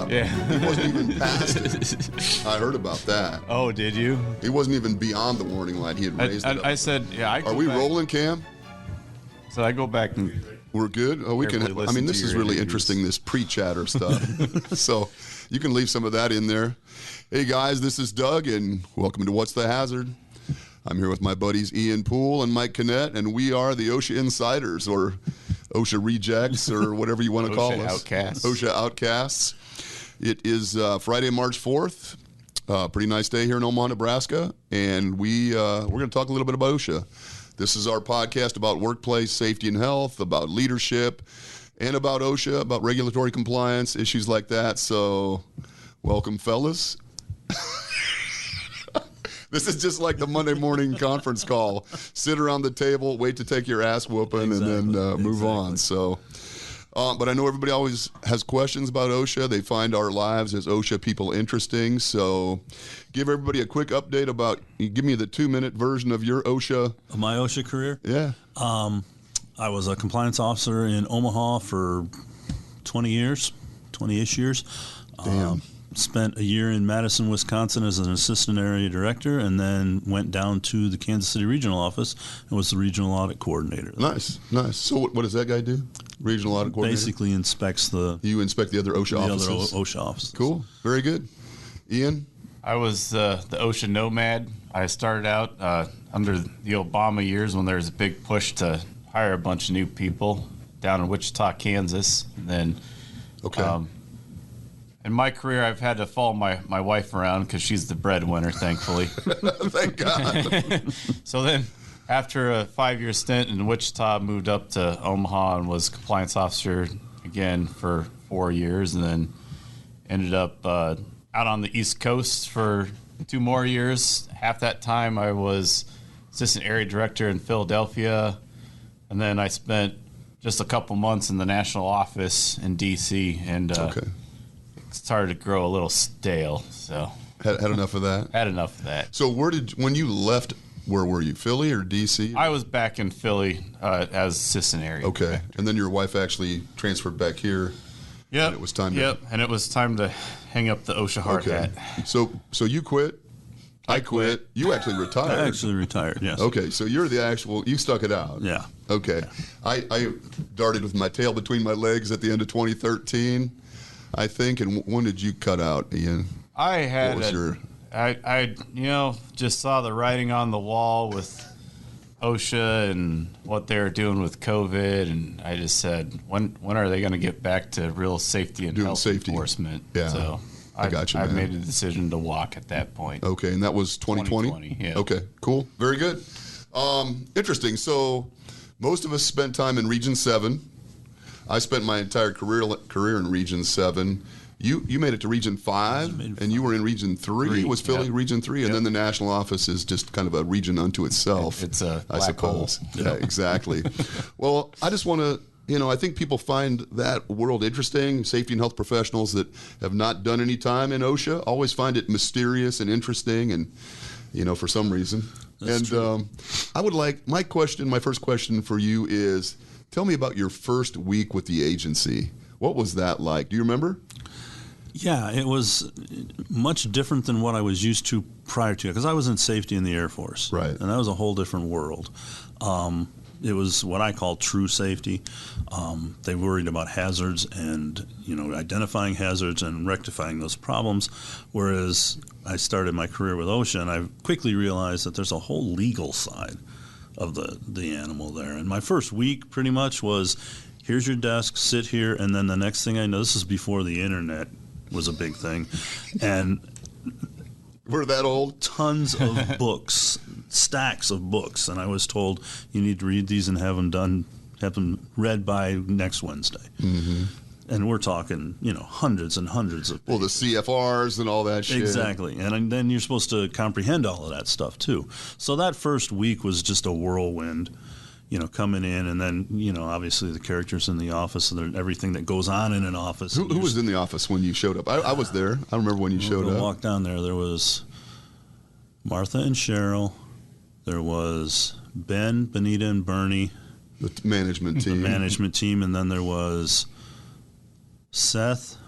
up. Yeah. He wasn't even past it. I heard about that. Oh, did you? He wasn't even beyond the warning light. He had raised it up. I said, yeah. Are we rolling, Cam? So I go back and we're good. Oh, we can. I mean, this is really interesting. This pre-chatter stuff. So you can leave some of that in there. Hey guys, this is Doug, and welcome to What's the Hazard. I'm here with my buddies Ian Poole and Mike Connett, and we are the OSHA Insiders, or OSHA Rejects, or whatever you want to call us. Outcasts. OSHA Outcasts. It is Friday, March 4th. Pretty nice day here in Omaha, Nebraska, and we're going to talk a little bit about OSHA. This is our podcast about workplace safety and health, about leadership, and about OSHA, about regulatory compliance, issues like that. So, welcome, fellas. This is just like the Monday morning conference call. Sit around the table, wait to take your ass whooping, and then move on. So, but I know everybody always has questions about OSHA. They find our lives as OSHA people interesting. So, give everybody a quick update about. Give me the 2-minute version of your OSHA. My OSHA career. Yeah. I was a compliance officer in Omaha for 20-ish years. Damn. Spent a year in Madison, Wisconsin as an assistant area director, and then went down to the Kansas City regional office and was the regional audit coordinator. Nice. So what does that guy do? Regional audit coordinator? Basically inspects You inspect the other OSHA offices? The other OSHA offices. Cool. Very good. Ian? I was the OSHA nomad. I started out under the Obama years when there was a big push to hire a bunch of new people down in Wichita, Kansas. And then, in my career, I've had to follow my wife around because she's the breadwinner, thankfully. Thank God. So then, after a 5-year stint in Wichita, moved up to Omaha and was compliance officer again for 4 years, and then ended up out on the East Coast for 2 more years. Half that time, I was assistant area director in Philadelphia, and then I spent just a couple months in the national office in D.C., and started to grow a little stale. So had enough of that. Had enough of that. So when you left, where were you? Philly or DC? I was back in Philly as assistant area. Okay, director. And then your wife actually transferred back here. Yep. And it was time. And it was time to hang up the OSHA hard hat. So you quit. I quit. You actually retired. I actually retired. Yes. Okay, so you're the actual. You stuck it out. Yeah. Okay. Yeah. I darted with my tail between my legs at the end of 2013. I think, and when did you cut out, Ian? I just saw the writing on the wall with OSHA and what they were doing with COVID, and I just said, when are they going to get back to real safety and health enforcement? Yeah, so I got you. I made a decision to walk at that point. Okay, and that was 2020? 2020, yeah. Okay, cool, very good. Interesting. So most of us spent time in Region 7. I spent my entire career in Region 7. You made it to Region 5, and you were in Region 3. Was Philly Region 3? And then the national office is just kind of a region unto itself. It's a I black suppose. hole. Yeah, exactly. Well, I just want to, I think people find that world interesting. Safety and health professionals that have not done any time in OSHA always find it mysterious and interesting, and, for some reason. That's true. I would like, my first question for you is, tell me about your first week with the agency. What was that like? Do you remember? Yeah, it was much different than what I was used to prior to, because I was in safety in the Air Force. Right. And that was a whole different world. It was what I call true safety. They worried about hazards and, identifying hazards and rectifying those problems, whereas I started my career with OSHA, and I quickly realized that there's a whole legal side of the animal there. And my first week pretty much was, here's your desk, sit here, and then the next thing I know, this is before the internet was a big thing, and we're that old. Tons of books, stacks of books, and I was told you need to read these and have them read by next Wednesday. Mm-hmm. And we're talking, hundreds and hundreds of pages. Well, the CFRs and all that shit. Exactly. And then you're supposed to comprehend all of that stuff, too. So that first week was just a whirlwind, coming in. And then, obviously the characters in the office and everything that goes on in an office. Who was in the office when you showed up? I was there. I remember when you showed up. I walked down there. There was Martha and Cheryl. There was Ben, Benita, and Bernie. The management team. And then there was Seth,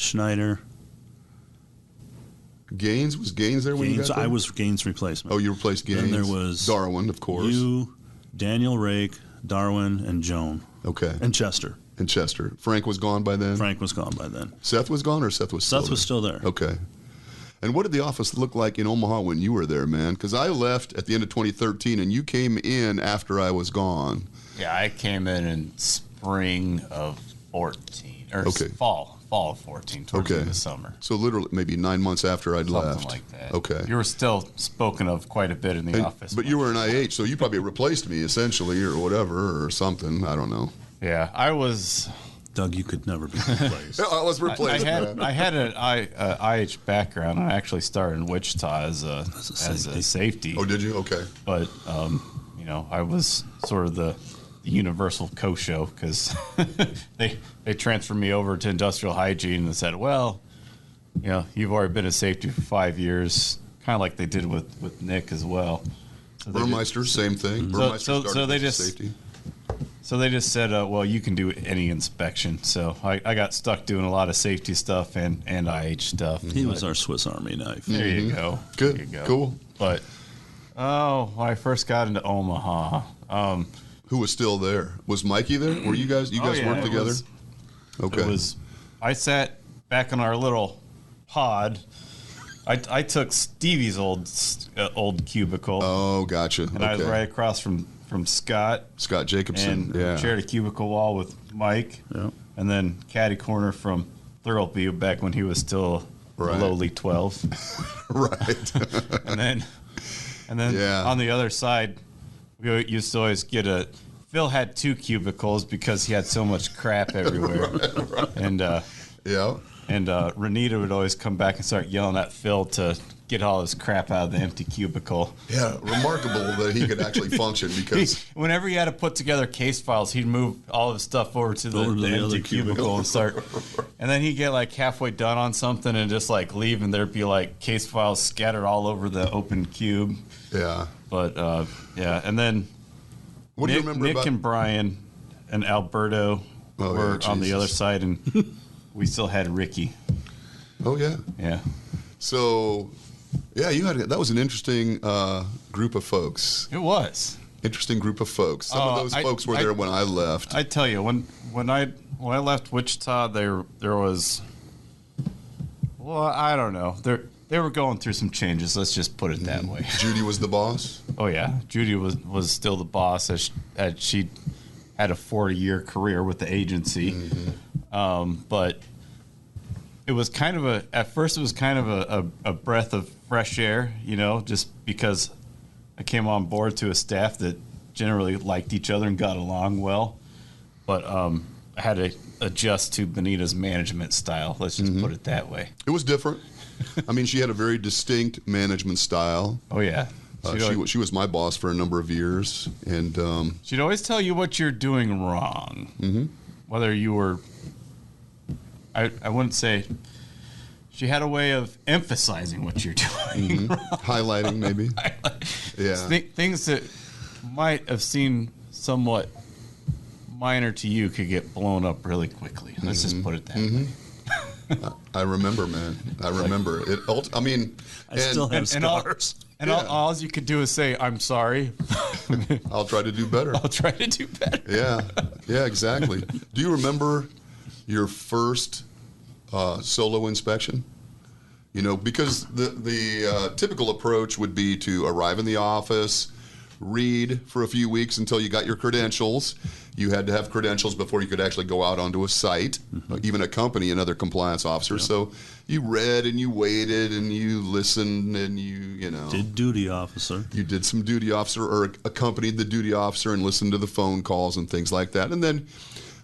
Schneider. Gaines? Was Gaines there when you Gaines, got there? I was Gaines' replacement. Oh, you replaced Gaines. Then there was Darwin, of course. you, Daniel Rake, Darwin, and Joan. Okay. And Chester. And Chester. Frank was gone by then? Frank was gone by then. Seth was gone, or Seth was still there? Seth was still there. Okay. And what did the office look like in Omaha when you were there, man? Because I left at the end of 2013, and you came in after I was gone. Yeah, I came in spring of 14, or Okay. fall of 14, towards the end of summer. So literally maybe 9 months after I'd left. Something like that. Okay. You were still spoken of quite a bit in the office. But you were an IH, so you probably replaced me essentially or whatever or something. I don't know. Yeah, I was... Doug, you could never be replaced. I was replaced, I had an IH background. I actually started in Wichita as a safety. Oh, did you? Okay. But, I was sort of the universal co-show because they transferred me over to industrial hygiene and said, well, you've already been a safety for 5 years, kind of like they did with Nick as well. So Burmeister, same thing. Burmeister started as safety. So they just said, well, you can do any inspection. So I got stuck doing a lot of safety stuff and IH stuff. He was our Swiss Army knife. There you go. Good. There you go. Cool. But, when I first got into Omaha... who was still there? Was Mikey there? Were you guys worked together? Okay. I sat back in our little pod. I took Stevie's old cubicle. Oh, gotcha. And I was right across from Scott Jacobson. And shared a cubicle wall with Mike. Yeah. And then caddy corner from Thurlby back when he was still lowly 12. Right. and then on the other side, we used to always get Phil had 2 cubicles because he had so much crap everywhere. Right. And Renita would always come back and start yelling at Phil to get all his crap out of the empty cubicle. Yeah, remarkable that he could actually function because whenever he had to put together case files, he'd move all of his stuff over to the empty cubicle and start. And then he'd get like halfway done on something and just like leave, and there'd be like case files scattered all over the open cube. Yeah. But and then what do you remember Nick about and Brian and Alberto were on the other side, and we still had Ricky. Oh yeah. Yeah. So, yeah, that was an interesting group of folks. It was. Interesting group of folks. Some of those folks were there when I left. I tell you, when I left Wichita, there was, well, I don't know. They were going through some changes. Let's just put it that way. Judy was the boss? Oh, yeah. Judy was still the boss as she had a 40-year career with the agency. Mm-hmm. But it was kind of a breath of fresh air, just because I came on board to a staff that generally liked each other and got along well. But I had to adjust to Benita's management style. Let's just put it that way. It was different. I mean, she had a very distinct management style. Oh, yeah. She was my boss for a number of years. And she'd always tell you what you're doing wrong. Mm-hmm. Whether you were... I wouldn't say... She had a way of emphasizing what you're doing wrong. Highlighting, maybe. Yeah. Things that might have seemed somewhat minor to you could get blown up really quickly. Let's just put it that way. I remember, man. I remember. I still have scars. All you could do is say, I'm sorry. I'll try to do better. I'll try to do better. Yeah, exactly. Do you remember your first solo inspection? Because the typical approach would be to arrive in the office, read for a few weeks until you got your credentials. You had to have credentials before you could actually go out onto a site, even accompany another compliance officer. Yeah. So you read and you waited and you listened and you did duty officer. You did some duty officer or accompanied the duty officer and listened to the phone calls and things like that. And then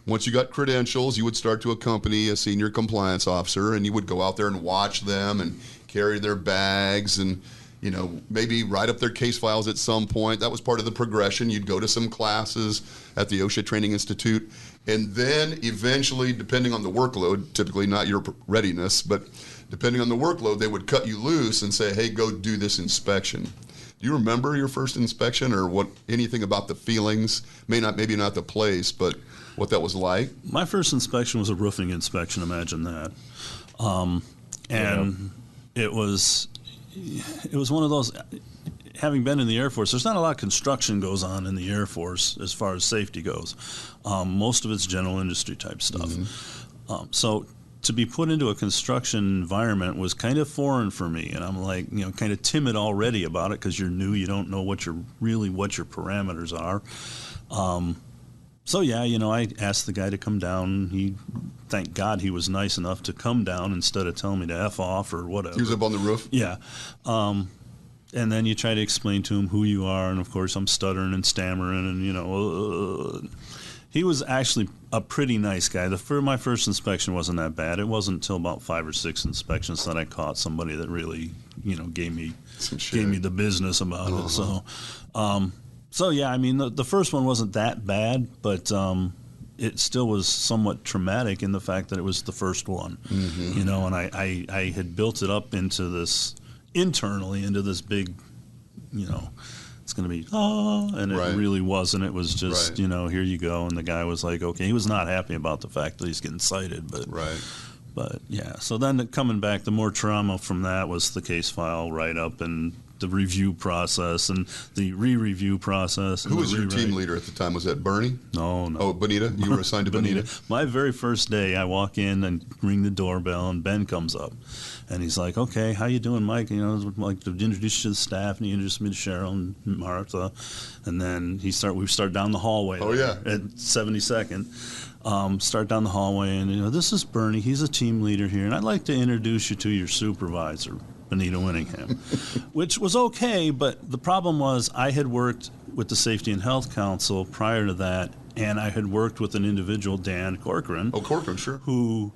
once you got credentials, you would start to accompany a senior compliance officer, and you would go out there and watch them and carry their bags and maybe write up their case files at some point. That was part of the progression. You'd go to some classes at the Osha Training Institute, and then eventually, depending on the workload, typically not your readiness, but depending on the workload, they would cut you loose and say, hey, go do this inspection. Do you remember your first inspection or anything about the feelings? Maybe not the place, but what that was like? My first inspection was a roofing inspection, imagine that. And it was one of those. Having been in the Air Force, there's not a lot of construction goes on in the Air Force as far as safety goes. Most of it's general industry type stuff. So to be put into a construction environment was kind of foreign for me, and I'm like, kind of timid already about it because you're new, you don't know what your parameters are. So yeah, I asked the guy to come down. Thank God he was nice enough to come down instead of telling me to F off or whatever. He was up on the roof? Yeah. And then you try to explain to him who you are, and of course I'm stuttering and stammering, and he was actually a pretty nice guy. My first inspection wasn't that bad. It wasn't until about 5 or 6 inspections that I caught somebody that really, gave me the business about it. So yeah, I mean the first one wasn't that bad, but it still was somewhat traumatic in the fact that it was the first one, and I had built it up into this. Internally into this big, it's going to be, and it really wasn't. It was just, here you go. And the guy was like, okay, he was not happy about the fact that he's getting cited, but yeah. So then coming back, the more trauma from that was the case file write-up and the review process and the re-review process. Who was your team leader at the time? Was that Bernie? No. Oh, Bonita? You were assigned to Bonita? My very first day, I walk in and ring the doorbell, and Ben comes up. And he's like, okay, how you doing, Mike? Like to introduce you to the staff, and he introduced me to Cheryl and Martha. And then we start down the hallway at 72nd. Start down the hallway, and, this is Bernie. He's a team leader here, and I'd like to introduce you to your supervisor, Benita Winningham, which was okay, but the problem was I had worked with the Safety and Health Council prior to that, and I had worked with an individual, Dan Corcoran. Oh, Corcoran, sure. Who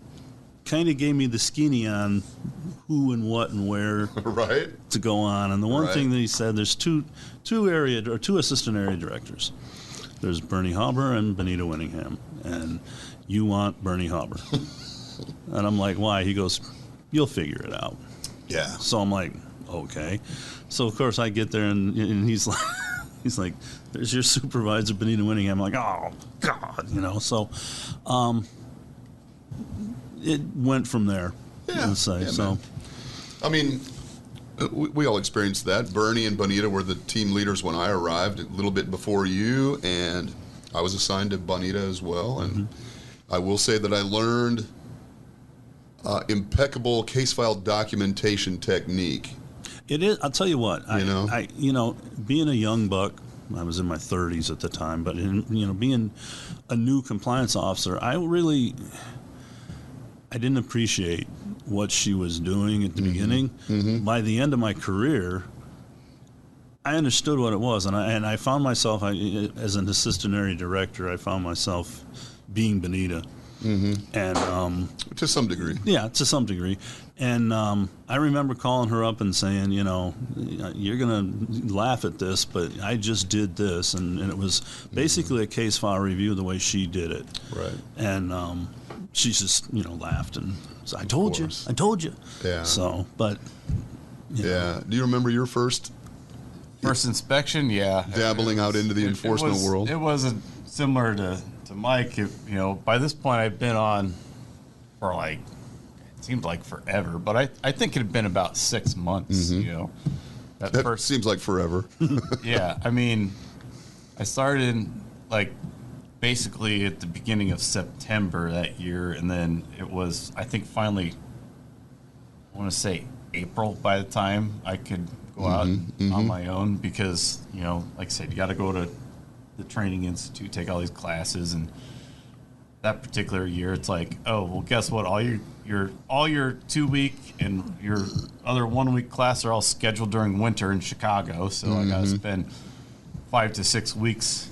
kind of gave me the skinny on who and what and where to go on. And the one thing that he said, there's two assistant area directors. There's Bernie Hauber and Benita Winningham, and you want Bernie Hauber. And I'm like, why? He goes, you'll figure it out. Yeah. So I'm like, okay. So of course I get there, and he's like, there's your supervisor, Benita Winningham. I'm like, oh God, So, it went from there. Yeah. So, I mean, we all experienced that. Bernie and Bonita were the team leaders when I arrived, a little bit before you, and I was assigned to Bonita as well. And I will say that I learned impeccable case file documentation technique. It is. I'll tell you what. I being a young buck, I was in my 30s at the time, but being a new compliance officer, I didn't appreciate what she was doing at the beginning. By the end of my career, I understood what it was, and I found myself, as an assistant area director, I found myself being Bonita. And to some degree. Yeah, to some degree. And I remember calling her up and saying, you're going to laugh at this, but I just did this. And it was basically a case file review the way she did it. Right. And she just, laughed and said, I told you. Yeah. So, but. Yeah. Do you remember your first inspection? Yeah. Dabbling out into the enforcement world? It wasn't similar to Mike. By this point I'd been on for it seemed like forever, but I think it had been about 6 months. That seems like forever. Yeah, I mean, I started basically at the beginning of September that year, and then it was, I think, finally, I want to say April by the time I could go out on my own, because like I said, you got to go to the training institute, take all these classes, and that particular year it's like, oh well, guess what, all your 2-week and your other 1-week class are all scheduled during winter in Chicago, so I got to spend 5 to 6 weeks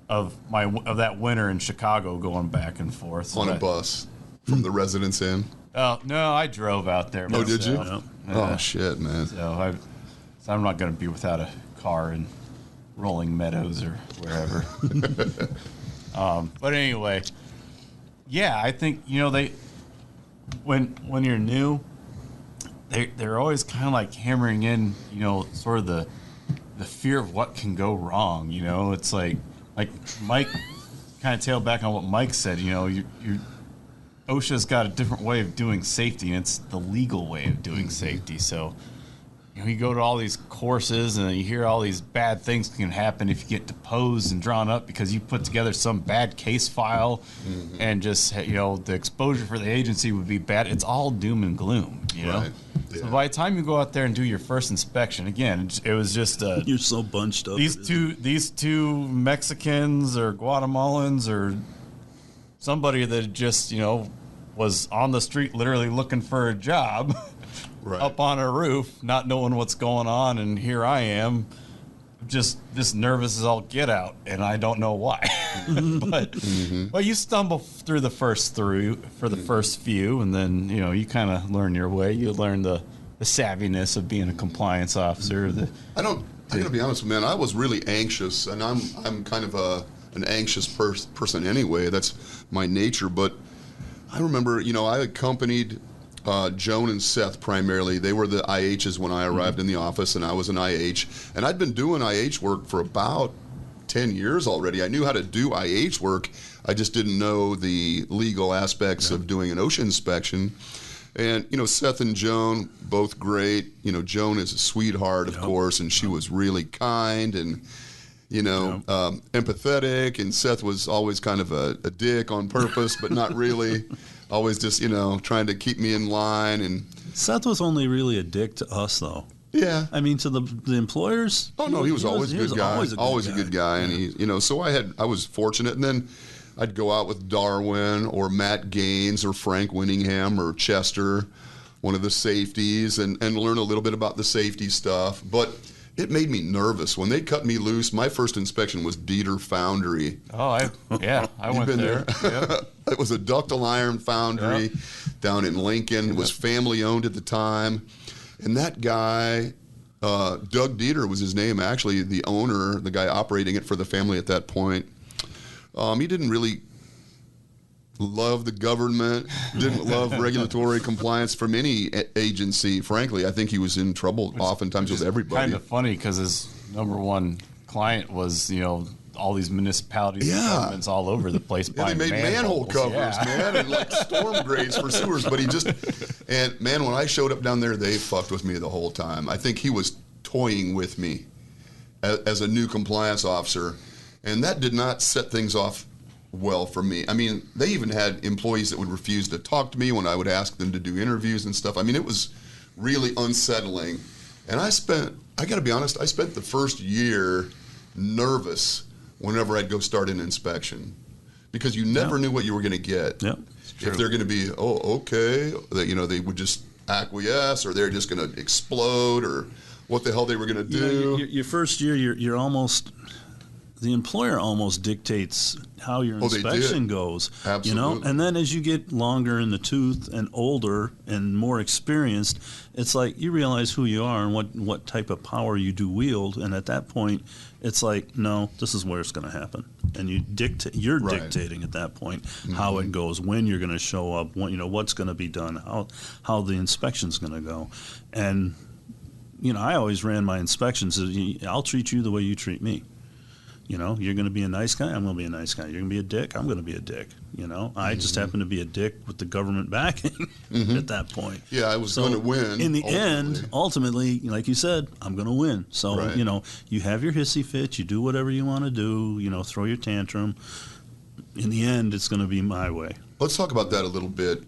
of that winter in Chicago going back and forth on a bus from the Residence Inn. Oh no, I drove out there myself. Oh, did you? Yeah. Oh shit, man. So I'm not going to be without a car in Rolling Meadows or wherever. But anyway, yeah, I think they when you're new, they're always kind of like hammering in sort of the fear of what can go wrong. It's like Mike kind of tail back on what Mike said. You're OSHA's got a different way of doing safety, and it's the legal way of doing safety. So, you go to all these courses and you hear all these bad things can happen if you get deposed and drawn up because you put together some bad case file, and just, the exposure for the agency would be bad. It's all doom and gloom, Right. Yeah. So by the time you go out there and do your first inspection, again, it was just you're so bunched up. These two Mexicans or Guatemalans or somebody that just was on the street literally looking for a job. Right. Up on a roof, not knowing what's going on, and here I am, just nervous as all get out, and I don't know why. But you stumble through the first few, and then you kind of learn your way. You learn the savviness of being a compliance officer. I gotta be honest, man. I was really anxious, and I'm kind of an anxious person anyway. That's my nature. But I remember, I accompanied Joan and Seth primarily. They were the IHs when I arrived in the office, and I was an IH. And I'd been doing IH work for about 10 years already. I knew how to do IH work. I just didn't know the legal aspects of doing an OSHA inspection. And, Seth and Joan, both great. Joan is a sweetheart, of course, and she was really kind and, empathetic. And Seth was always kind of a dick on purpose, but not really. Always just, trying to keep me in line. And Seth was only really a dick to us, though. Yeah. I mean, to the employers. Oh, no, he was always a good guy. Always a good guy. And he, so I was fortunate. And then I'd go out with Darwin or Matt Gaines or Frank Winningham or Chester, one of the safeties, and learn a little bit about the safety stuff. But it made me nervous. When they cut me loose, my first inspection was Dieter Foundry. Oh, I went there. Yep. It was a ductile iron foundry down in Lincoln. It was family owned at the time. And that guy, Doug Dieter was his name, actually, the owner, the guy operating it for the family at that point. He didn't really love the government, didn't love regulatory compliance from any agency, frankly. I think he was in trouble oftentimes with everybody. Kind of funny because his number one client was, all these municipalities and governments all over the place. Yeah, they made manhole covers, man, and like storm grates for sewers. But man, when I showed up down there, they fucked with me the whole time. I think he was toying with me as a new compliance officer, and that did not set things off well for me. I mean, they even had employees that would refuse to talk to me when I would ask them to do interviews and stuff. I mean, it was really unsettling. And I got to be honest, I spent the first year nervous whenever I'd go start an inspection, because you never knew what you were going to get. Yep. If they're going to be, okay, that they would just acquiesce, or they're just going to explode, or what the hell they were going to do. Your first year, you're almost, the employer almost dictates how your inspection goes. Absolutely. And then as you get longer in the tooth and older and more experienced, it's like you realize who you are and what type of power you do wield. And at that point, it's like, no, this is where it's going to happen. And you're dictating at that point how it goes, when you're going to show up, what's going to be done, how the inspection's going to go. And, I always ran my inspections as, I'll treat you the way you treat me. You're going to be a nice guy, I'm going to be a nice guy. You're going to be a dick, I'm going to be a dick. I just happen to be a dick with the government backing at that point. Yeah, I was going to win. In the end, ultimately, like you said, I'm going to win. So, you have your hissy fit, you do whatever you want to do, throw your tantrum. In the end, it's going to be my way. Let's talk about that a little bit.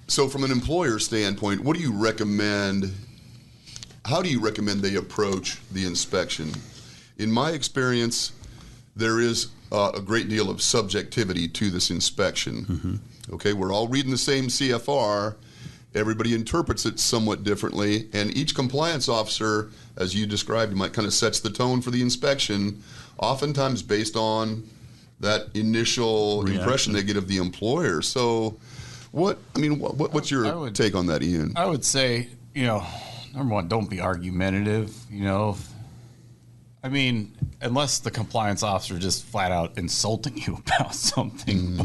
So from an employer standpoint, what do you recommend? How do you recommend they approach the inspection? In my experience, there is a great deal of subjectivity to this inspection. Okay, we're all reading the same CFR. Everybody interprets it somewhat differently, and each compliance officer, as you described, might kind of sets the tone for the inspection, oftentimes based on that initial impression they get of the employer. So, what's your take on that, Ian? I would say, number one, don't be argumentative, unless the compliance officer just flat out insulting you about something.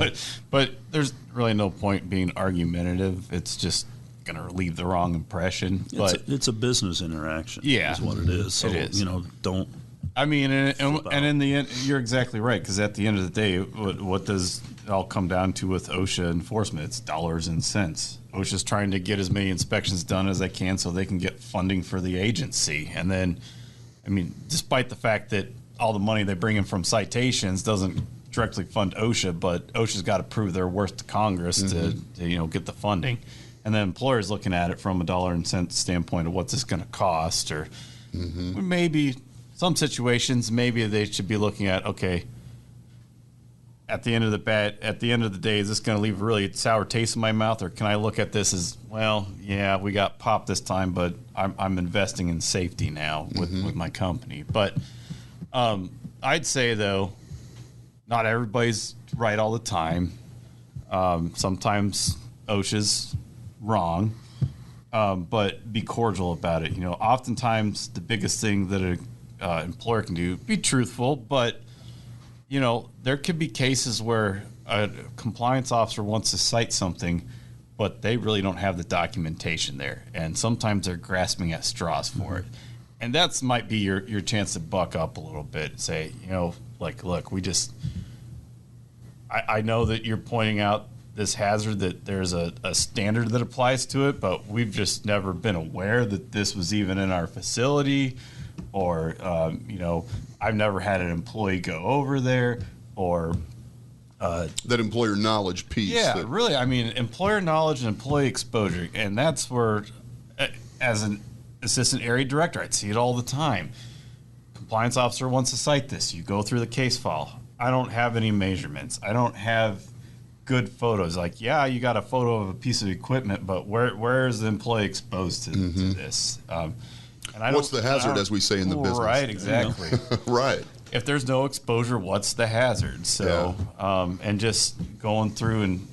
But there's really no point being argumentative. It's just going to leave the wrong impression. It's a business interaction. Yeah. Is what it is. So, it is. Don't. And in the end, you're exactly right, because at the end of the day, what does all come down to with OSHA enforcement. It's dollars and cents. OSHA's trying to get as many inspections done as they can so they can get funding for the agency. And then, I mean, despite the fact that all the money they bring in from citations doesn't directly fund OSHA, but OSHA's got to prove their worth to Congress to get the funding. And then employers looking at it from a dollar and cent standpoint of what's this going to cost, or maybe some situations, maybe they should be looking at, okay, at the end of the day, is this going to leave a really sour taste in my mouth, or can I look at this as, well, yeah, we got popped this time, but I'm investing in safety now with my company. But I'd say, though, not everybody's right all the time. Sometimes OSHA's wrong, but be cordial about it. Oftentimes the biggest thing that an employer can do, be truthful, but there could be cases where a compliance officer wants to cite something, but they really don't have the documentation there. And sometimes they're grasping at straws for it. And that's might be your chance to buck up a little bit and say, look, I know that you're pointing out this hazard, that there's a standard that applies to it, but we've just never been aware that this was even in our facility, or, I've never had an employee go over there, or that employer knowledge piece. Yeah, really. I mean, employer knowledge and employee exposure, and that's where, as an assistant area director, I'd see it all the time. Compliance officer wants to cite this. You go through the case file. I don't have any measurements. I don't have good photos. Like, yeah, you got a photo of a piece of equipment, but where is the employee exposed to this? And what's the hazard, as we say in the business? Right, exactly. Right. If there's no exposure, what's the hazard? So, and just going through, and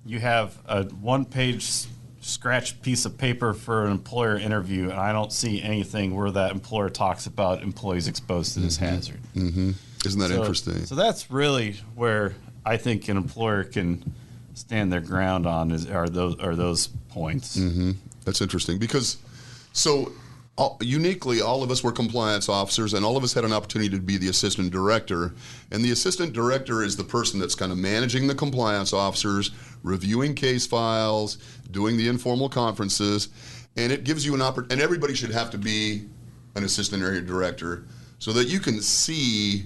you have a one-page scratch piece of paper for an employer interview, and I don't see anything where that employer talks about employees exposed to this hazard. Isn't that interesting? So that's really where I think an employer can stand their ground on are those points. That's interesting, because uniquely, all of us were compliance officers, and all of us had an opportunity to be the assistant director. And the assistant director is the person that's kind of managing the compliance officers, reviewing case files, doing the informal conferences, and it gives you an opportunity. And everybody should have to be an assistant area director so that you can see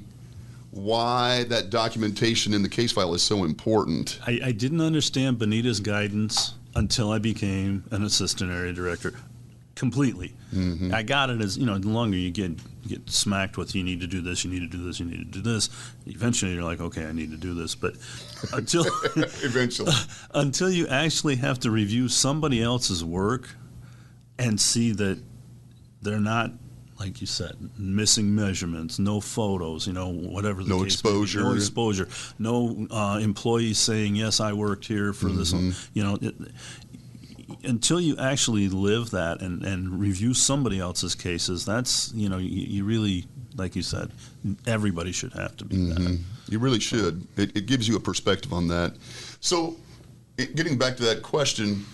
why that documentation in the case file is so important. I didn't understand Bonita's guidance until I became an assistant area director. Completely. I got it as, the longer you get smacked with, you need to do this, you need to do this, you need to do this. Eventually you're like, okay, I need to do this. But until until you actually have to review somebody else's work and see that they're not, like you said, missing measurements, no photos, whatever the case exposure. May be, no exposure, no employees saying, yes, I worked here for this one, until you actually live that and review somebody else's cases, that's, you really, like you said, everybody should have to be that. You really should. It gives you a perspective on that. So, getting back to that question,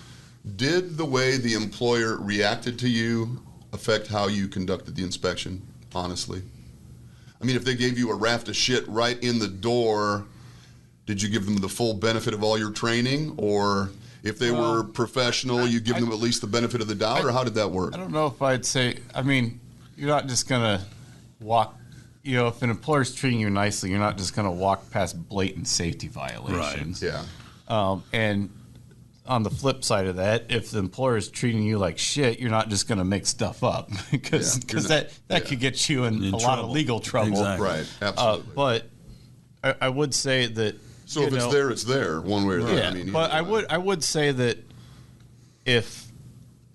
did the way the employer reacted to you affect how you conducted the inspection, honestly? I mean, if they gave you a raft of shit right in the door, did you give them the full benefit of all your training, or if they were professional, you give them at least the benefit of the doubt, or how did that work? I don't know if I'd say, you're not just going to walk, if an employer's treating you nicely, you're not just going to walk past blatant safety violations. Right. Yeah. And on the flip side of that, if the employer is treating you like shit, you're not just going to make stuff up, because that could get you in a lot of legal trouble. Exactly. Right, absolutely. But I would say that, so if it's there, one way or the other. Yeah, but I would say that if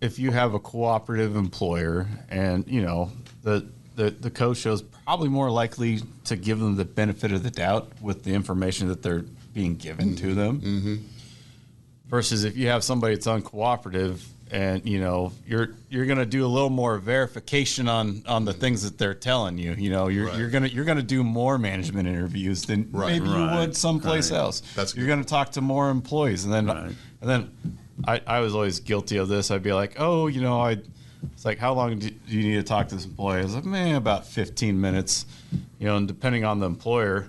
you have a cooperative employer, and the co-show is probably more likely to give them the benefit of the doubt with the information that they're being given to them, versus if you have somebody that's uncooperative, and you're going to do a little more verification on the things that they're telling you. You're going to do more management interviews than maybe you would someplace else. You're going to talk to more employees, and then I was always guilty of this. I'd be like, it's like, how long do you need to talk to this employee? I was like, about 15 minutes. And depending on the employer,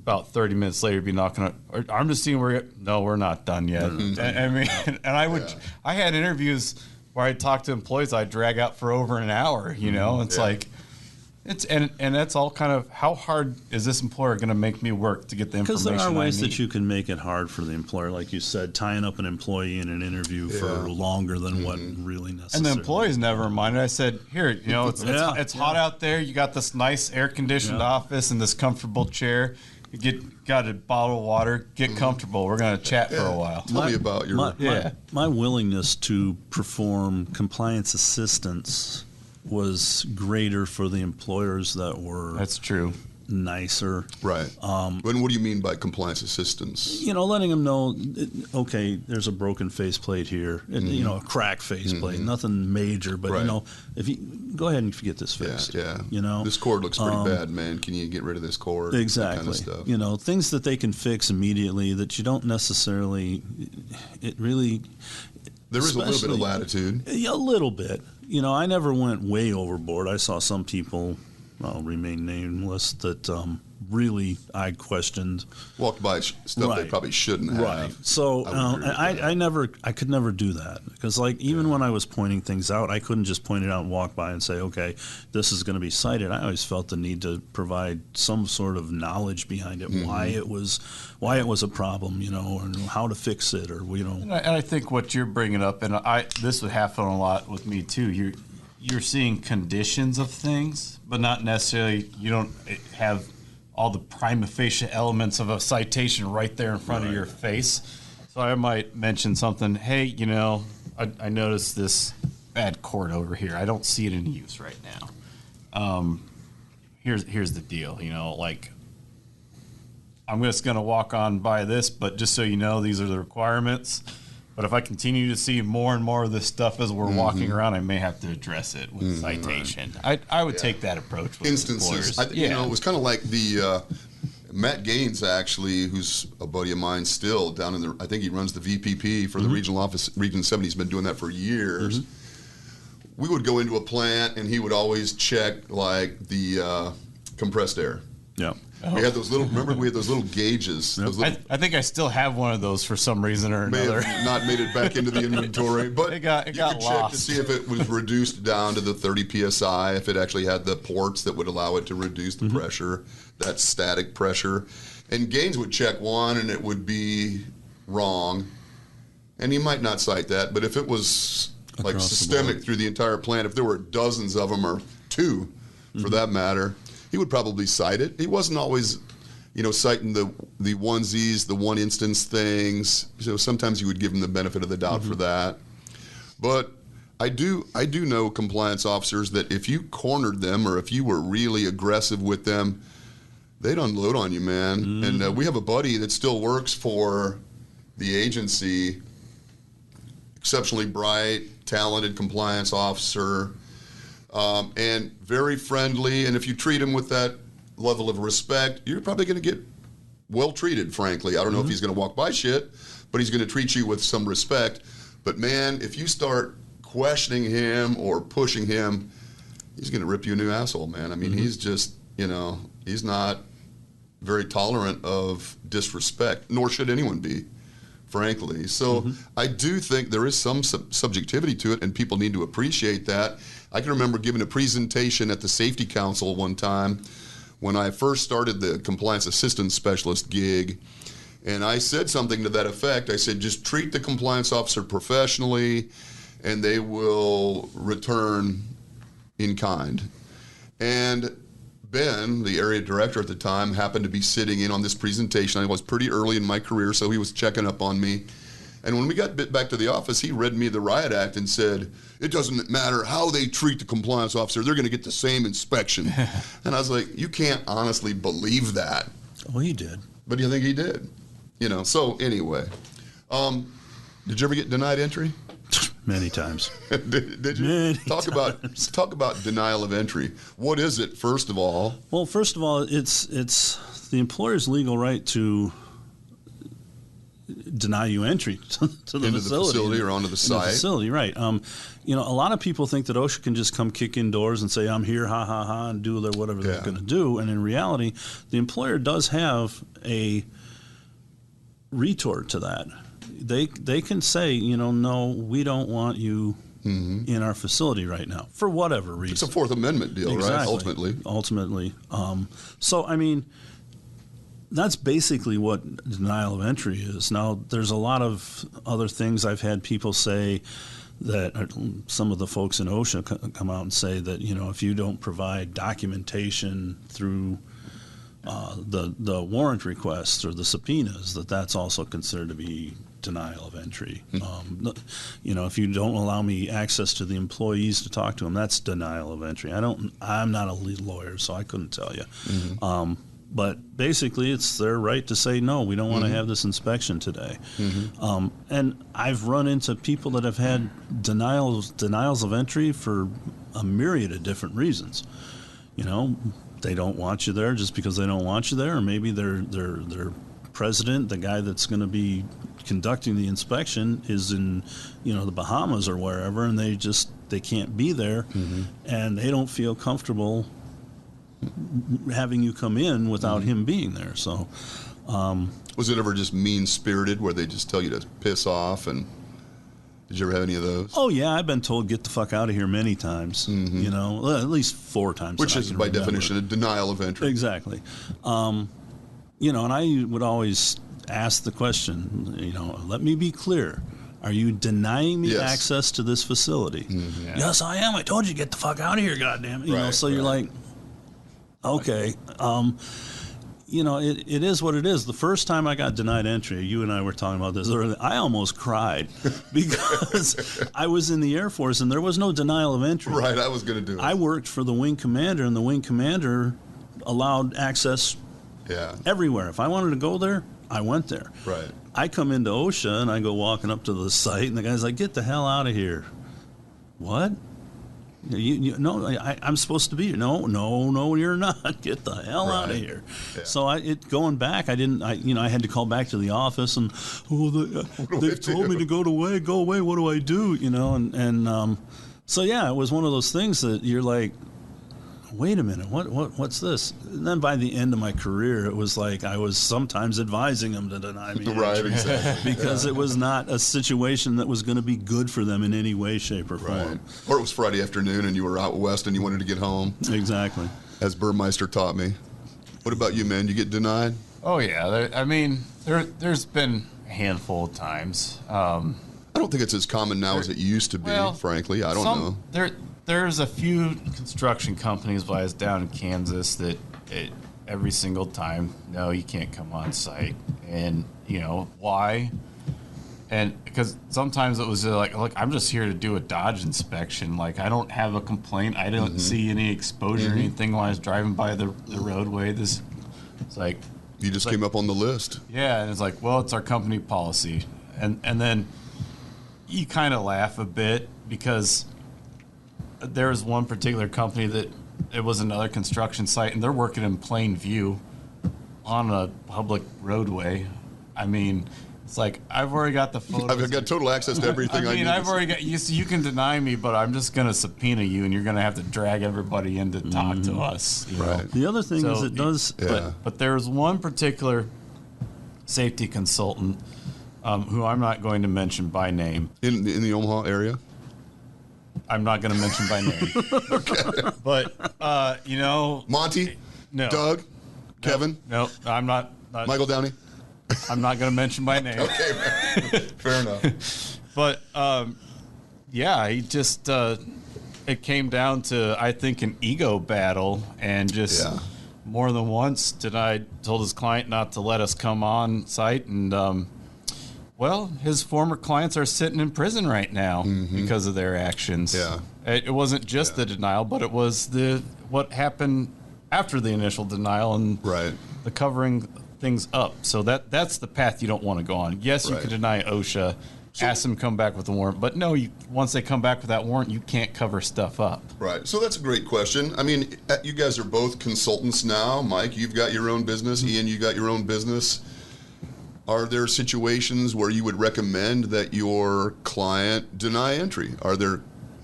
about 30 minutes later, be knocking on. I'm just seeing no, we're not done yet. I mean, and I had interviews where I talk to employees I'd drag out for over an hour. You know, it's like. And that's all kind of, how hard is this employer going to make me work to get the information I need? Because there are ways that you can make it hard for the employer, like you said, tying up an employee in an interview for longer than what really necessary. And the employees never minded. I said, here, you know, it's hot out there. You got this nice air-conditioned office and this comfortable chair. You got a bottle of water. Get comfortable. We're going to chat for a while. Tell me about your... My willingness to perform compliance assistance was greater for the employers that were that's true nicer. Right. What do you mean by compliance assistance? You know, letting them know, okay, there's a broken faceplate here, and, you know, a cracked faceplate, nothing major, but, you know, if you go ahead and get this fixed. Yeah. You know, this cord looks pretty bad, man. Can you get rid of this cord? Exactly. That kind of stuff. You know, things that they can fix immediately that you don't necessarily, it really... There is a little bit of latitude. A little bit. You know, I never went way overboard. I saw some people, I'll remain nameless, that really I questioned. Walked by stuff they probably shouldn't have. Right. So I could never do that, because like even when I was pointing things out, I couldn't just point it out and walk by and say, okay, this is going to be cited. I always felt the need to provide some sort of knowledge behind it, why it was a problem, you know, and how to fix it, or you know. And I think what you're bringing up, and this would happen a lot with me too. You're seeing conditions of things, but not necessarily. You don't have all the prima facie elements of a citation right there in front of your face. So I might mention something. Hey, you know, I noticed this bad cord over here. I don't see it in use right now. Here's the deal. You know, like, I'm just going to walk on by this, but just so you know, these are the requirements. But if I continue to see more and more of this stuff as we're walking around, I may have to address it with citation. I would take that approach with instances. You know, it was kind of like the Matt Gaines, actually, who's a buddy of mine still down in I think he runs the VPP for the regional office, Region 7. He's been doing that for years. We would go into a plant, and he would always check, like, the compressed air. Yeah. We had those little. Remember, we had those little gauges. Those little, I think I still have one of those for some reason or another. May have not made it back into the inventory, but it got check lost to see if it was reduced down to the 30 psi. If it actually had the ports that would allow it to reduce the pressure, that static pressure. And Gaines would check one, and it would be wrong, and he might not cite that. But if it was like systemic through the entire plant, if there were dozens of them or two, for that matter, he would probably cite it. He wasn't always, you know, citing the onesies, the one instance things. So sometimes you would give him the benefit of the doubt for that. But I do know compliance officers that if you cornered them or if you were really aggressive with them, they'd unload on you, man. And we have a buddy that still works for the agency, exceptionally bright, talented compliance officer, and very friendly. And if you treat him with that level of respect, you're probably going to get well treated, frankly. I don't know if he's going to walk by shit, but he's going to treat you with some respect. But, man, if you start questioning him or pushing him, he's going to rip you a new asshole, man. I mean, he's just, you know, he's not very tolerant of disrespect, nor should anyone be, frankly. So I do think there is some subjectivity to it, and people need to appreciate that. I can remember giving a presentation at the Safety Council one time when I first started the compliance assistance specialist gig, and I said something to that effect. I said, just treat the compliance officer professionally, and they will return in kind. And Ben, the area director at the time, happened to be sitting in on this presentation. I was pretty early in my career, so he was checking up on me. And when we got back to the office, he read me the Riot Act and said, it doesn't matter how they treat the compliance officer, they're going to get the same inspection. And I was like, you can't honestly believe that. Well, he did. But do you think he did? You know, so anyway. Did you ever get denied entry? Many times. Did you? Many talk about denial of entry. What is it, first of all? Well, first of all, it's the employer's legal right to deny you entry to the Into facility. the facility or onto the site. The facility, right. You know, a lot of people think that OSHA can just come kick in doors and say, I'm here, ha, ha, ha, and do whatever they're going to do. And in reality, the employer does have a retort to that. They can say, you know, no, we don't want you in our facility right now for whatever reason. It's a Fourth Amendment deal, exactly. right? Ultimately. So, I mean, that's basically what denial of entry is. Now, there's a lot of other things I've had people say that some of the folks in OSHA come out and say that, you know, if you don't provide documentation through the warrant requests or the subpoenas, that's also considered to be denial of entry. You know, if you don't allow me access to the employees to talk to them, that's denial of entry. I'm not a lead lawyer, so I couldn't tell you. But basically, it's their right to say, no, we don't want to have this inspection today. And I've run into people that have had denials of entry for a myriad of different reasons. You know, they don't want you there just because they don't want you there, or maybe their president, the guy that's going to be conducting the inspection, is in, you know, the Bahamas or wherever, and they can't be there, and they don't feel comfortable having you come in without him being there. So, was it ever just mean-spirited where they just tell you to piss off? And did you ever have any of those? Oh yeah, I've been told get the fuck out of here many times. You know, at least 4 times. Which is by definition a denial of entry. Exactly. You know, and I would always ask the question, you know, let me be clear. Are you denying me access to this facility? Yes, I am. I told you get the fuck out of here, goddamn. You know, so you're like, okay. You know, it is what it is. The first time I got denied entry, you and I were talking about this earlier, I almost cried because I was in the Air Force and there was no denial of entry. Right, I was going to do it. I worked for the wing commander, and the wing commander allowed access everywhere. If I wanted to go there, I went there. Right. I come into OSHA and I go walking up to the site, and the guy's like, "Get the hell out of here!" What? No, I'm supposed to be here. No, you're not. Get the hell out of here. Yeah. So going back, I had to call back to the office, and they've told me to go away. What do I do? You know, and so yeah, it was one of those things that you're like, wait a minute, what's this? And then by the end of my career, it was like I was sometimes advising them to deny me right, exactly. because it was not a situation that was going to be good for them in any way, shape, or form. Right. Or it was Friday afternoon and you were out west and you wanted to get home. Exactly. As Burmeister taught me. What about you, man? You get denied? Oh, yeah. There's been a handful of times. I don't think it's as common now as it used to be, frankly. I don't know. There's a few construction companies when I was down in Kansas that every single time, no, you can't come on site. And, you know, why? And because sometimes it was like, look, I'm just here to do a Dodge inspection. Like, I don't have a complaint. I don't see any exposure or anything while I was driving by the roadway. It's like... You just came up on the list. Yeah, and it's like, well, it's our company policy. And then you kind of laugh a bit because... There was one particular company that it was another construction site, and they're working in plain view on a public roadway. I mean, it's like I've already got the photos. I've got total access to everything I need. I've already got you can deny me, but I'm just going to subpoena you, and you're going to have to drag everybody in to talk to us. Right. The other thing is it does. But there's one particular safety consultant who I'm not going to mention by name in the Omaha area. I'm not going to mention by name. Okay. But, you know... Monty? No. Doug? Kevin? No, I'm not... Michael Downey? I'm not going to mention by name. Okay, man. Fair enough. But, yeah, he just... it came down to, I think, an ego battle. And just more than once told his client not to let us come on site. And... well, his former clients are sitting in prison right now because of their actions. Yeah. It wasn't just the denial, but it was what happened after the initial denial and the covering things up. So that's the path you don't want to go on. Yes, you can deny OSHA, ask them to come back with a warrant, but no, once they come back with that warrant, you can't cover stuff up. Right. So that's a great question. I mean, you guys are both consultants now. Mike, you've got your own business. Ian, you got your own business. Are there situations where you would recommend that your client deny entry? Are there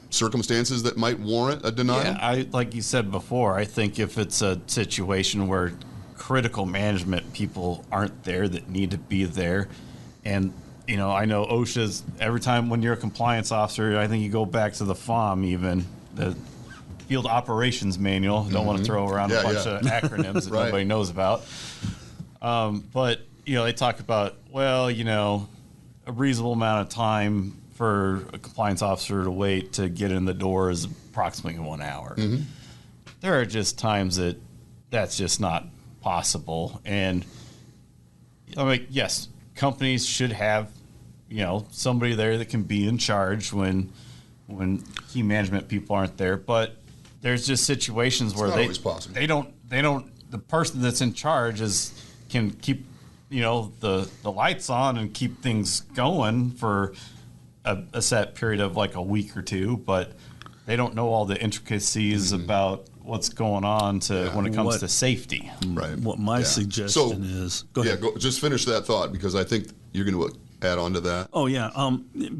circumstances that might warrant a denial? Yeah, like you said before, I think if it's a situation where critical management people aren't there that need to be there, and I know OSHA's, every time when you're a compliance officer, I think you go back to the FOM, even the Field Operations Manual. Don't want to throw around a bunch of acronyms that Right. nobody knows about. But they talk about, a reasonable amount of time for a compliance officer to wait to get in the door is approximately 1 hour. Mm-hmm. There are just times that's just not possible. And yes, companies should have, somebody there that can be in charge when key management people aren't there. But there's just situations where they don't, the person that's in charge can keep, the lights on and keep things going for a set period of like a week or two, but they don't know all the intricacies about what's going on when it comes to safety. Right. What my suggestion is... Go ahead. Just finish that thought, because I think you're going to add on to that. Oh, yeah.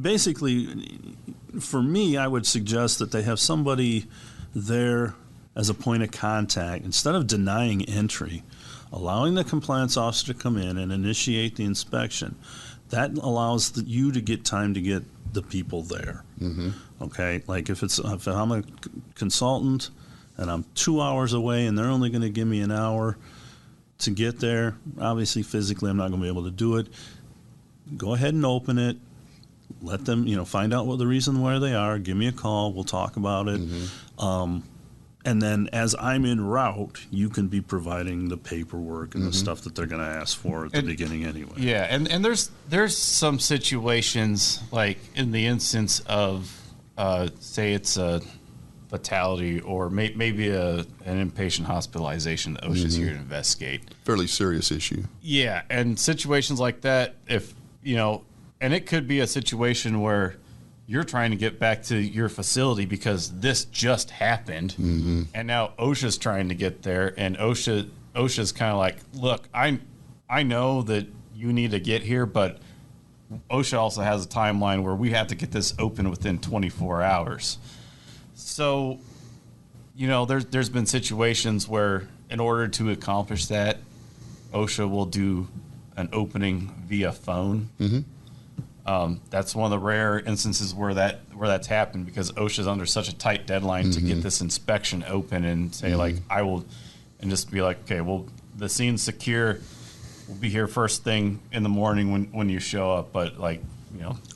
Basically, for me, I would suggest that they have somebody there as a point of contact. Instead of denying entry, allowing the compliance officer to come in and initiate the inspection. That allows you to get time to get the people there. Mm-hmm. Okay? Like if I'm a consultant and I'm 2 hours away and they're only going to give me an hour to get there, obviously physically I'm not going to be able to do it. Go ahead and open it. Let them, find out what the reason why they are. Give me a call. We'll talk about it. Mm-hmm. And then as I'm en route, you can be providing the paperwork and the stuff that they're going to ask for at the beginning anyway. Yeah, and there's some situations, like in the instance of, say it's a fatality or maybe an inpatient hospitalization that OSHA's here to investigate. Fairly serious issue. Yeah, and situations like that, if, and it could be a situation where you're trying to get back to your facility because this just happened, and now OSHA's trying to get there, and OSHA's kind of like, look, I know that you need to get here, but OSHA also has a timeline where we have to get this open within 24 hours. So, there's been situations where in order to accomplish that, OSHA will do an opening via phone. That's one of the rare instances where that's happened, because OSHA's under such a tight deadline to get this inspection open and say and just be like, okay, well, the scene's secure. We'll be here first thing in the morning when you show up. But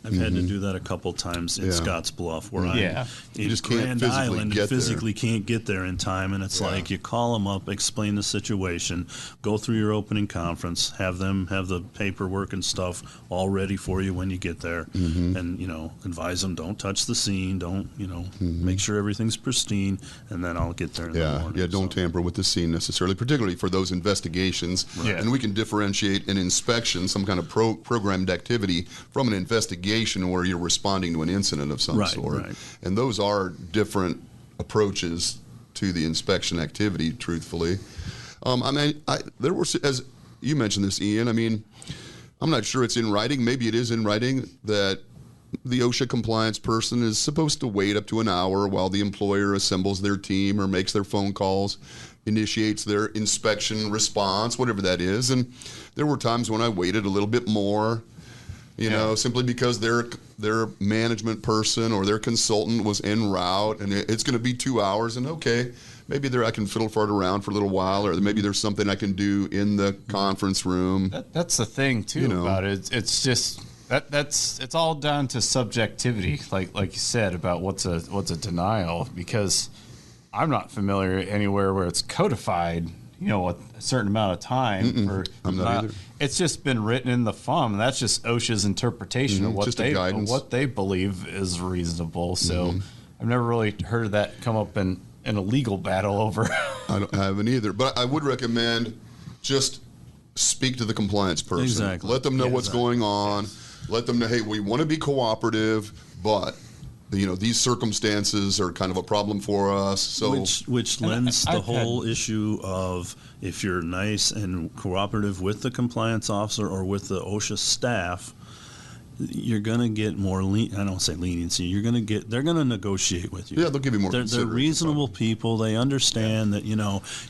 I've had to do that a couple times in Scotts Bluff, where I'm in just can't Grand Island and physically there. can't get there in time. And it's like you call them up, explain the situation, go through your opening conference, have them have the paperwork and stuff all ready for you when you get there, and advise them, don't touch the scene, don't make sure everything's pristine, and then I'll get there in the morning. Yeah, don't tamper with the scene necessarily, particularly for those investigations. Right. And we can differentiate an inspection, some kind of programmed activity, from an investigation where you're responding to an incident of some sort. Right. And those are different approaches to the inspection activity, truthfully. There were, as you mentioned this, Ian, I'm not sure it's in writing. Maybe it is in writing that the OSHA compliance person is supposed to wait up to an hour while the employer assembles their team or makes their phone calls, initiates their inspection response, whatever that is. And there were times when I waited a little bit more, simply because their management person or their consultant was en route, and it's going to be 2 hours, and okay, maybe I can fiddle fart around for a little while, or maybe there's something I can do in the conference room. That's the thing too about it. It's just it's all down to subjectivity, like you said, about what's a denial, because I'm not familiar anywhere where it's codified, a certain amount of time for. I'm not either. It's just been written in the FOM, and that's just OSHA's interpretation of what they believe is reasonable. So I've never really heard that come up in a legal battle over. I haven't either, but I would recommend just speak to the compliance person. Exactly. Let them know what's going on. Let them know, hey, we want to be cooperative, but these circumstances are kind of a problem for us. So which lends the whole issue of if you're nice and cooperative with the compliance officer or with the OSHA staff, you're going to get more I don't say leniency. They're going to negotiate with you. Yeah, they'll give you more. They're reasonable people. They understand that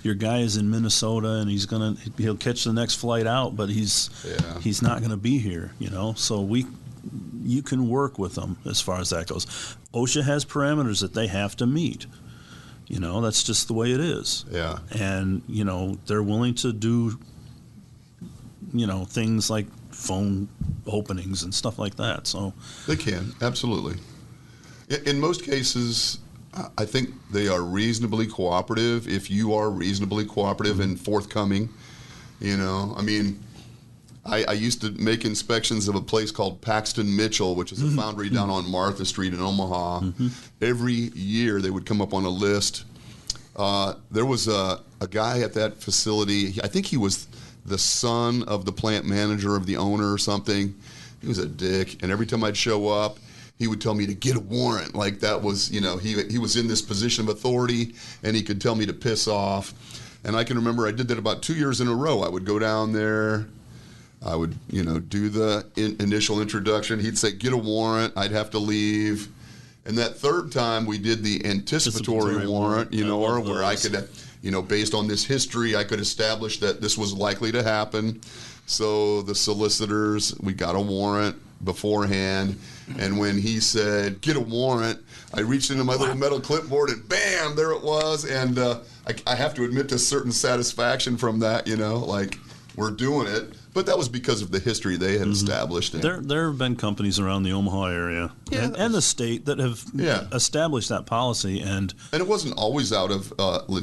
your guy is in Minnesota and he'll catch the next flight out, but he's not going to be here. So you can work with them as far as that goes. OSHA has parameters that they have to meet. That's just the way it is. Yeah. And they're willing to do things like phone openings and stuff like that. So they can, absolutely. In most cases, I think they are reasonably cooperative. If you are reasonably cooperative and forthcoming, I used to make inspections of a place called Paxton Mitchell, which is a foundry down on Martha Street in Omaha. Every year they would come up on a list. There was a guy at that facility, I think he was the son of the plant manager of the owner or something. He was a dick, and every time I'd show up, he would tell me to get a warrant. Like that was, he was in this position of authority, and he could tell me to piss off. And I can remember I did that about 2 years in a row. I would go down there, I would, do the initial introduction. He'd say, get a warrant. I'd have to leave. And that third time we did the anticipatory warrant, where I could, based on this history, I could establish that this was likely to happen. So the solicitors, we got a warrant beforehand. And when he said, get a warrant, I reached into my little metal clipboard and bam, there it was. And I have to admit to certain satisfaction from that, like we're doing it. But that was because of the history they had established. There have been companies around the Omaha area and the state that have established that policy. And it wasn't always out of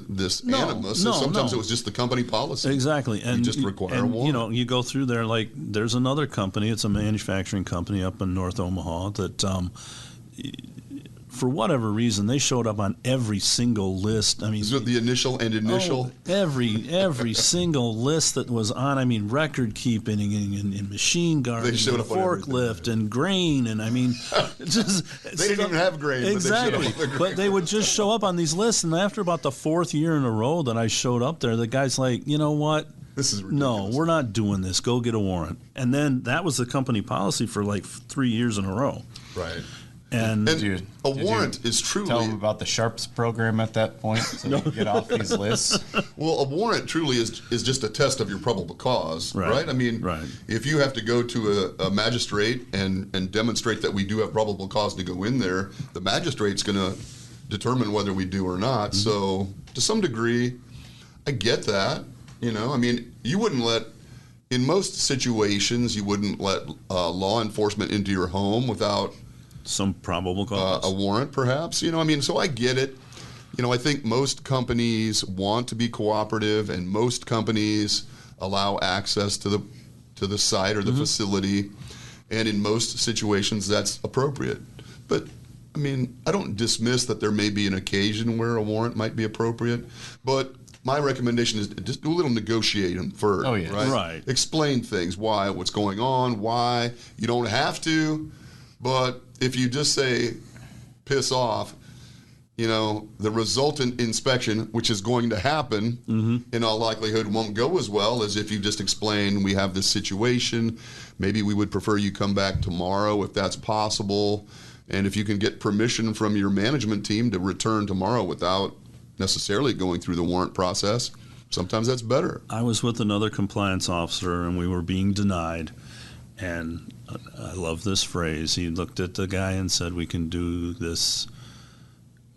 this animus. Sometimes it was just the company policy. Exactly. And you just require a warrant. You go through there, like there's another company, it's a manufacturing company up in North Omaha that for whatever reason, they showed up on every single list. I mean, is it the initial and initial? Every single list that was on. I mean, record keeping and machine guard, and forklift and grain, and I mean, just they didn't even have grain. Exactly, but they would just show up on these lists. And after about the fourth year in a row that I showed up there, the guy's like, you know what? This is ridiculous. No, we're not doing this. Go get a warrant. And then that was the company policy for like 3 years in a row. Right. And a warrant is truly... Tell them about the Sharps program at that point so you can get off these lists. Well, a warrant truly is just a test of your probable cause, right? I mean, if you have to go to a magistrate and demonstrate that we do have probable cause to go in there, the magistrate's going to determine whether we do or not. So to some degree, I get that. I mean, you wouldn't let... In most situations, you wouldn't let law enforcement into your home without... some probable cause. A warrant, perhaps. So I get it. I think most companies want to be cooperative, and most companies allow access to the site or the facility, and in most situations that's appropriate. But, I don't dismiss that there may be an occasion where a warrant might be appropriate, but my recommendation is just do a little negotiating first. Oh, yeah. Right? Explain things, what's going on, why. You don't have to, but if you just say, piss off, the resultant inspection, which is going to happen, in all likelihood won't go as well as if you just explain, we have this situation. Maybe we would prefer you come back tomorrow if that's possible. And if you can get permission from your management team to return tomorrow without necessarily going through the warrant process, sometimes that's better. I was with another compliance officer, and we were being denied. And I love this phrase. He looked at the guy and said, we can do this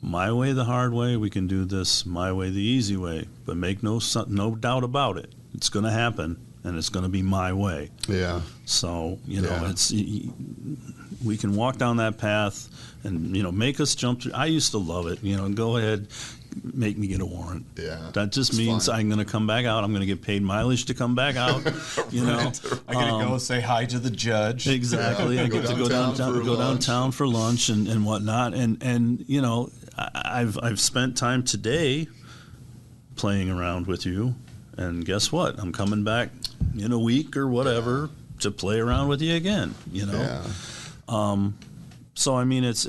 my way, the hard way. We can do this my way, the easy way. But make no doubt about it. It's going to happen, and it's going to be my way. Yeah. So, we can walk down that path and, make us jump through. I used to love it. Go ahead, make me get a warrant. Yeah. That just means fine. I'm going to come back out. I'm going to get paid mileage to come back out. I got to go say hi to the judge. Exactly. I get to go downtown for lunch and whatnot. And I've spent time today playing around with you. And guess what? I'm coming back in a week or whatever to play around with you again. So I mean, it's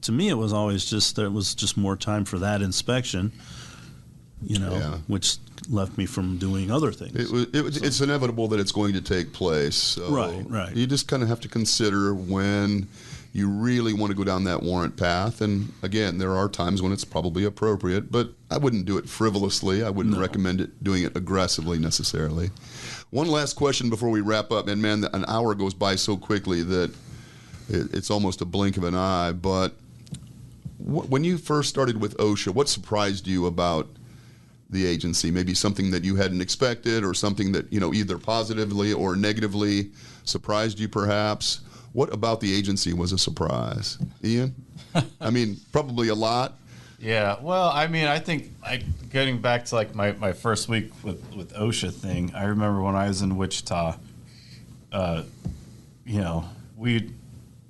to me, it was always just there was just more time for that inspection, which left me from doing other things. It's inevitable that it's going to take place. So right. You just kind of have to consider when you really want to go down that warrant path. And again, there are times when it's probably appropriate, but I wouldn't do it frivolously. I wouldn't recommend doing it aggressively necessarily. One last question before we wrap up. And man, an hour goes by so quickly that it's almost a blink of an eye. But when you first started with OSHA, what surprised you about the agency? Maybe something that you hadn't expected, or something that, either positively or negatively surprised you perhaps? What about the agency was a surprise? Ian? I mean, probably a lot. Yeah, well, I mean, I think getting back to like my first week with OSHA thing, I remember when I was in Wichita, the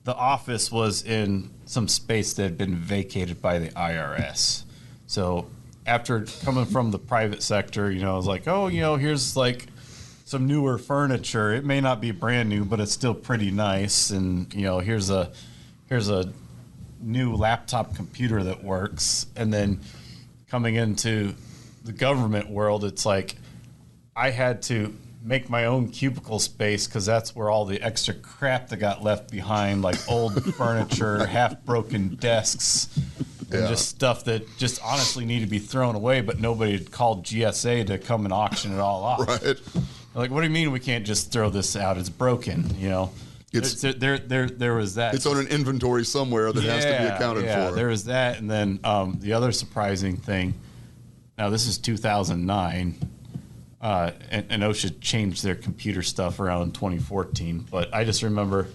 office was in some space that had been vacated by the IRS. So after coming from the private sector, I was like, here's like some newer furniture. It may not be brand new, but it's still pretty nice. And, here's a new laptop computer that works. And then coming into the government world, it's like I had to make my own cubicle space because that's where all the extra crap that got left behind, like old furniture, half-broken desks, and just stuff that just honestly needed to be thrown away, but nobody had called GSA to come and auction it all off. Right. Like, what do you mean we can't just throw this out? It's broken, There was that. It's on an inventory somewhere that has to be accounted for. There was that, and then the other surprising thing. Now this is 2009, and OSHA changed their computer stuff around 2014. But I just remember,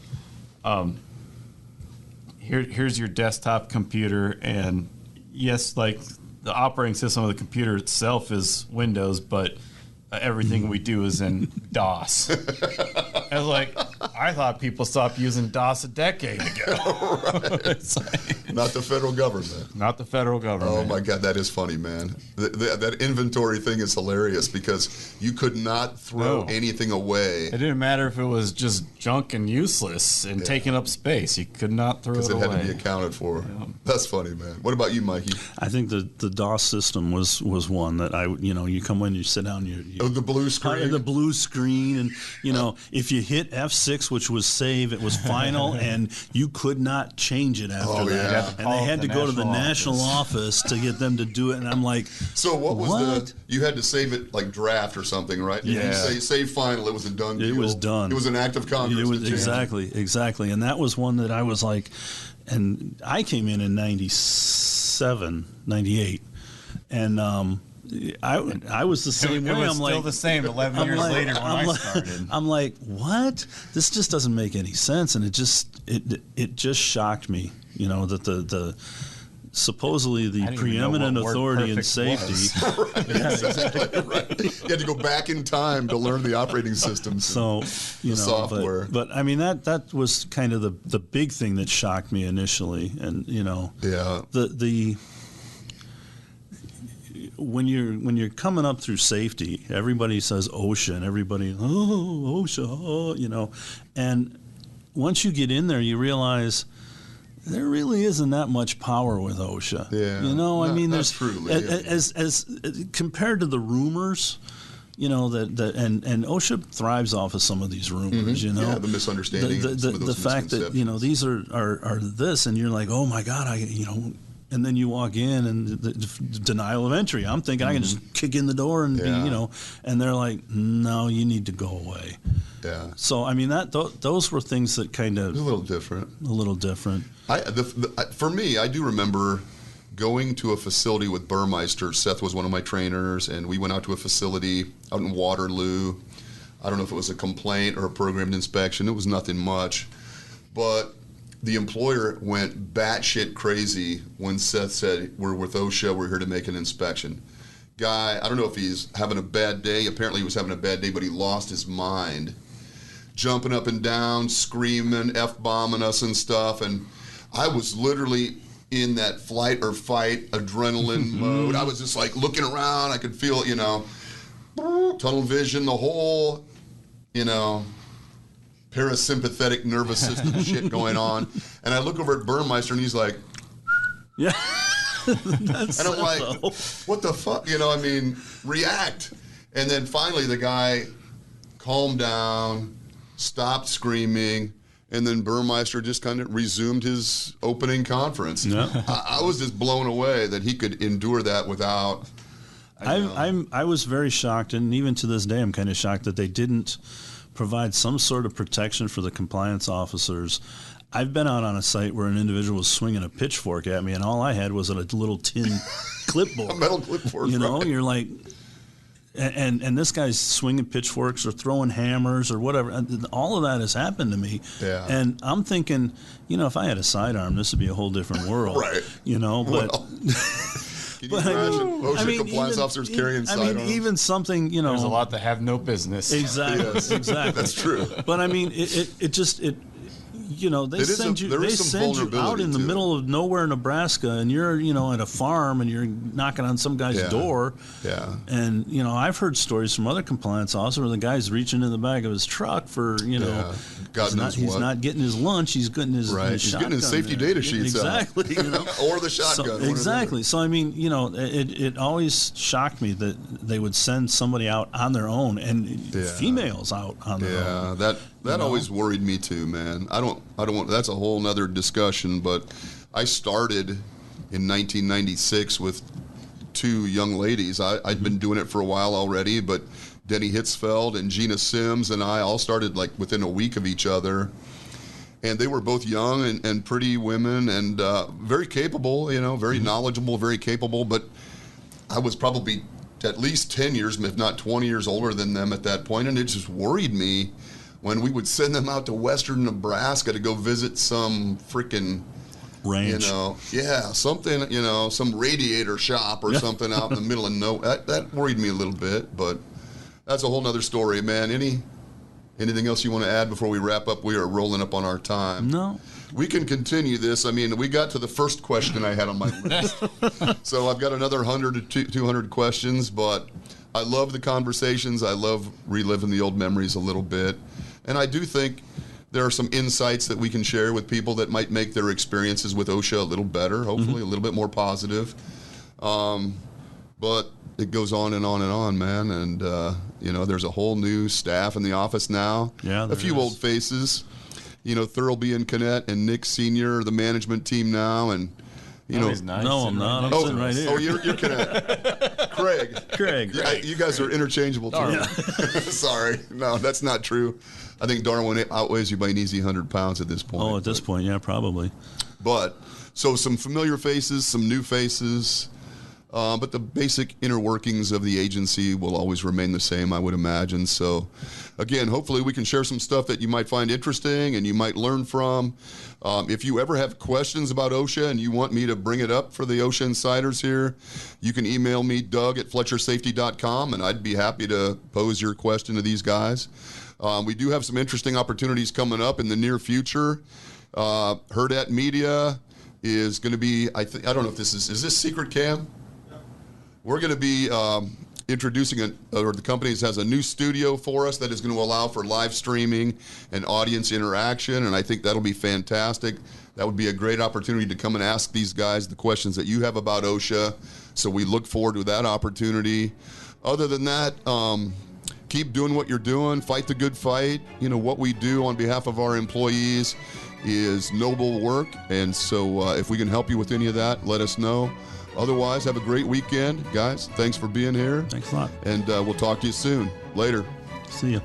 here's your desktop computer, and yes, like the operating system of the computer itself is Windows, but everything we do is in DOS. I was like, I thought people stopped using DOS a decade ago. Right. Not the federal government. Not the federal government. Oh, my God, that is funny, man. That inventory thing is hilarious because you could not throw anything away. It didn't matter if it was just junk and useless and taking up space. You could not throw it away. Because it had to be accounted for. Yeah. That's funny, man. What about you, Mikey? I think the DOS system was one that you come in, you sit down, the blue screen. The blue screen, and if you hit F6, which was save, it was final, and you could not change it after that. Yeah. And they had to go to the national office to get them to do it, and I'm like, so what was you had to save it like draft or something, right? Yeah. You say save final, it was a done deal. It was done. It was an act of Congress. It was exactly, and that was one that I was like, and I came in 97, 98, and I was the same way. I'm still the same 11 years later when I started. I'm like, what? This just doesn't make any sense, and it just shocked me, that the supposedly the preeminent authority in safety. Right, exactly right. You had to go back in time to learn the operating systems. So software. But I mean that was kind of the big thing that shocked me initially, and the when you're coming up through safety, everybody says OSHA, and everybody OSHA, and once you get in there, you realize there really isn't that much power with OSHA. Yeah, I mean, there's truly, as compared to the rumors. And OSHA thrives off of some of these rumors. Yeah, the misunderstanding, the fact that these are this, and you're like, oh my God, and then you walk in and the denial of entry. I'm thinking I can just kick in the door and be, and they're like, no, you need to go away. Yeah. So I mean those were things that kind of a little different. For me, I do remember going to a facility with Burmeister. Seth was one of my trainers, and we went out to a facility out in Waterloo. I don't know if it was a complaint or a programmed inspection. It was nothing much, but the employer went batshit crazy when Seth said, we're with OSHA, we're here to make an inspection. Guy, I don't know if he's having a bad day. Apparently he was having a bad day, but he lost his mind. Jumping up and down, screaming, F-bombing us and stuff. And I was literally in that flight or fight adrenaline mode. I was just like looking around. I could feel, tunnel vision, the whole, parasympathetic nervous system shit going on. And I look over at Burmeister, and he's like, Yeah. and I'm like, what the fuck? React. And then finally the guy calmed down, stopped screaming, and then Burmeister just kind of resumed his opening conference. Yeah. I was just blown away that he could endure that without... I was very shocked, and even to this day I'm kind of shocked that they didn't provide some sort of protection for the compliance officers. I've been out on a site where an individual was swinging a pitchfork at me, and all I had was a little tin clipboard. A metal clipboard, right. You're like... And this guy's swinging pitchforks or throwing hammers or whatever. And all of that has happened to me. Yeah. And I'm thinking, if I had a sidearm, this would be a whole different world. Right. But... Can you imagine OSHA compliance officers carrying sidearms? Even something, There's a lot that have no business. Exactly. Yes. Exactly. That's true. But they send you out in the middle of nowhere, Nebraska, and you're, at a farm and you're knocking on some guy's door. Yeah. And, I've heard stories from other compliance officers where the guy's reaching in the back of his truck for, God knows he's not getting his lunch, he's getting his he's getting his safety data sheets exactly, out. Or the shotgun. Exactly. So, it always shocked me that they would send somebody out on their own and females out on their own. Yeah, that always worried me too, man. I don't want, that's a whole nother discussion, but I started in 1996 with two young ladies. I'd been doing it for a while already, but Denny Hitzfeld and Gina Sims and I all started like within a week of each other. And they were both young and pretty women and very capable, very knowledgeable, very capable. But I was probably at least 10 years, if not 20 years older than them at that point. And it just worried me when we would send them out to western Nebraska to go visit some freaking ranch. Something, some radiator shop or something out in the middle of nowhere. That worried me a little bit, but that's a whole nother story, man. Anything else you want to add before we wrap up? We are rolling up on our time. No. We can continue this. We got to the first question I had on my list. So I've got another 100 to 200 questions, but I love the conversations. I love reliving the old memories a little bit. And I do think there are some insights that we can share with people that might make their experiences with OSHA a little better, hopefully a little bit more positive. But it goes on and on and on, man. And, there's a whole new staff in the office now. Yeah, a few old faces. Thurlby and Connett and Nick Sr., the management team now. And, he's nice. No, I'm not. I'm sitting right here. Oh, you're Connett. Craig. Yeah, you guys are interchangeable, too. Yeah. Sorry. No, that's not true. I think Darwin outweighs you by an easy 100 pounds at this point. Oh, at this point, yeah, probably. But, so some familiar faces, some new faces, but the basic inner workings of the agency will always remain the same, I would imagine. So, again, hopefully we can share some stuff that you might find interesting and you might learn from. If you ever have questions about OSHA and you want me to bring it up for the OSHA Insiders here, you can email me, Doug@FletcherSafety.com, and I'd be happy to pose your question to these guys. We do have some interesting opportunities coming up in the near future. Hurrdat Media is going to be, I don't know if this is this secret, Cam? Yeah. We're going to be introducing, or the company has a new studio for us that is going to allow for live streaming and audience interaction, and I think that'll be fantastic. That would be a great opportunity to come and ask these guys the questions that you have about OSHA, so we look forward to that opportunity. Other than that, keep doing what you're doing. Fight the good fight. What we do on behalf of our employees is noble work. And so if we can help you with any of that, let us know. Otherwise, have a great weekend. Guys, thanks for being here. Thanks a lot. And we'll talk to you soon. Later. See you.